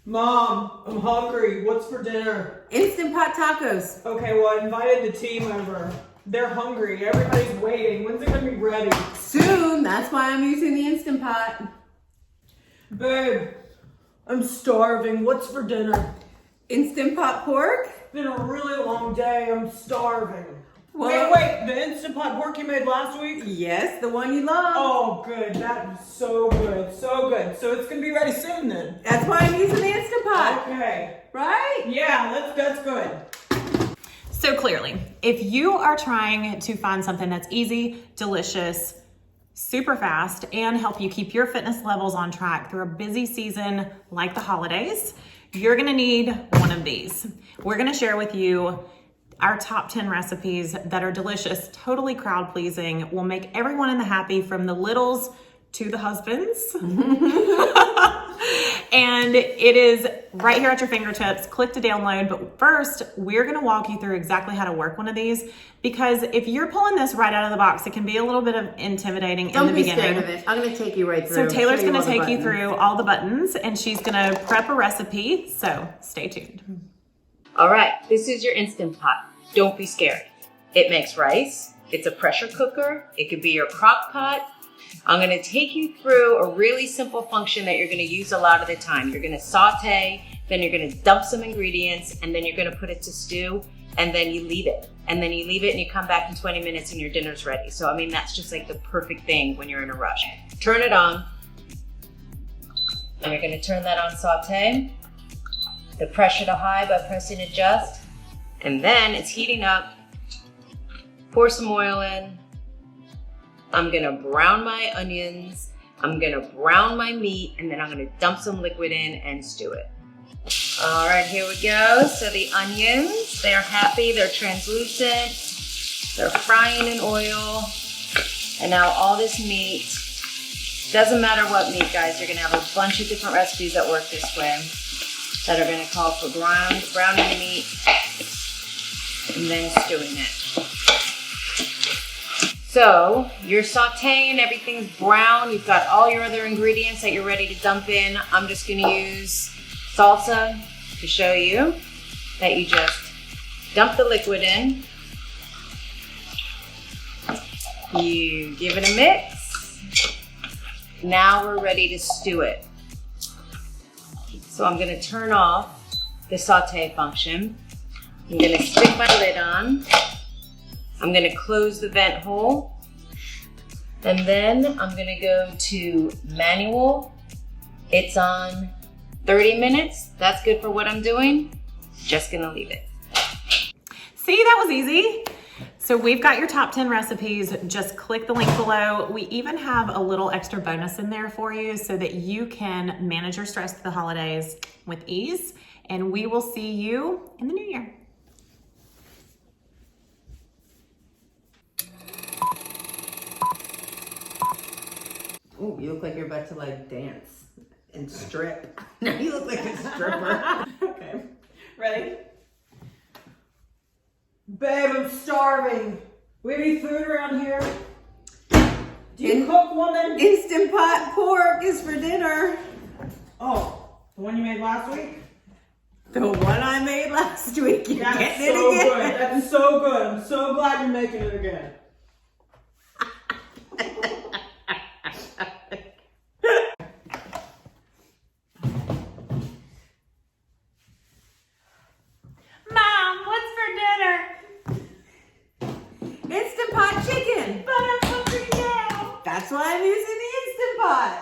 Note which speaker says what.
Speaker 1: Mom, I'm hungry. What's for dinner?
Speaker 2: Instant Pot tacos.
Speaker 1: Okay, well, I invited the team over. They're hungry. Everybody's waiting. When's it gonna be ready?
Speaker 2: Soon. That's why I'm using the Instant Pot.
Speaker 1: Babe, I'm starving. What's for dinner?
Speaker 2: Instant Pot pork?
Speaker 1: It's been a really long day. I'm starving.
Speaker 2: Well,
Speaker 1: Wait, the Instant Pot pork you made last week?
Speaker 2: Yes, the one you love.
Speaker 1: Oh, good. That was so good. So good. So it's gonna be ready soon then.
Speaker 2: That's why I'm using the Instant Pot.
Speaker 1: Okay.
Speaker 2: Right?
Speaker 1: Yeah, that's good.
Speaker 3: So clearly, if you are trying to find something that's easy, delicious, super fast, and help you keep your fitness levels on track through a busy season like the holidays, you're gonna need one of these. We're gonna share with you our top 10 recipes that are delicious, totally crowd pleasing, will make everyone in the happy from the littles to the husbands. And it is right here at your fingertips. Click to download. But first, we're gonna walk you through exactly how to work one of these, because if you're pulling this right out of the box, it can be a little bit of intimidating in the beginning.
Speaker 2: Don't be scared of it. I'm gonna take you right through.
Speaker 3: So Taylor's gonna take you through all the buttons, and she's gonna prep a recipe, so stay tuned.
Speaker 4: All right, this is your Instant Pot. Don't be scared. It makes rice. It's a pressure cooker. It could be your crock pot. I'm gonna take you through a really simple function that you're gonna use a lot of the time. You're gonna saute, then you're gonna dump some ingredients, and then you're gonna put it to stew, and then you leave it. And then you leave it and you come back in 20 minutes and your dinner's ready. So I mean, that's just like the perfect thing when you're in a rush. Turn it on. And you're gonna turn that on saute. The pressure to high by pressing adjust. And then it's heating up. Pour some oil in. I'm gonna brown my onions. I'm gonna brown my meat, and then I'm gonna dump some liquid in and stew it. All right, here we go. So the onions, they're happy, they're translucent, they're frying in oil. And now all this meat, doesn't matter what meat, guys, you're gonna have a bunch of different recipes that work this way that are gonna call for browning the meat and then stewing it. So you're sauteing, everything's brown. You've got all your other ingredients that you're ready to dump in. I'm just gonna use salsa to show you that you just dump the liquid in. You give it a mix. Now we're ready to stew it. So I'm gonna turn off the saute function. I'm gonna stick my lid on. I'm gonna close the vent hole, and then I'm gonna go to manual. It's on 30 minutes. That's good for what I'm doing. Just gonna leave it.
Speaker 3: See, that was easy. So we've got your top 10 recipes. Just click the link below. We even have a little extra bonus in there for you so that you can manage your stress through the holidays with ease. And we will see you in the new year.
Speaker 2: Oh, you look like you're about to like dance and strip. Now you look like a stripper.
Speaker 1: Okay. Ready? Babe, I'm starving. We have any food around here? Do you cook, woman?
Speaker 2: Instant Pot pork is for dinner.
Speaker 1: Oh, the one you made last week?
Speaker 2: The one I made last week. You're
Speaker 1: That's
Speaker 2: getting it
Speaker 1: so
Speaker 2: again.
Speaker 1: good. That's so good. I'm so glad you're making it again.
Speaker 3: Mom, what's for dinner?
Speaker 2: Instant Pot chicken.
Speaker 3: But I'm hungry now.
Speaker 2: That's why I'm using the Instant Pot.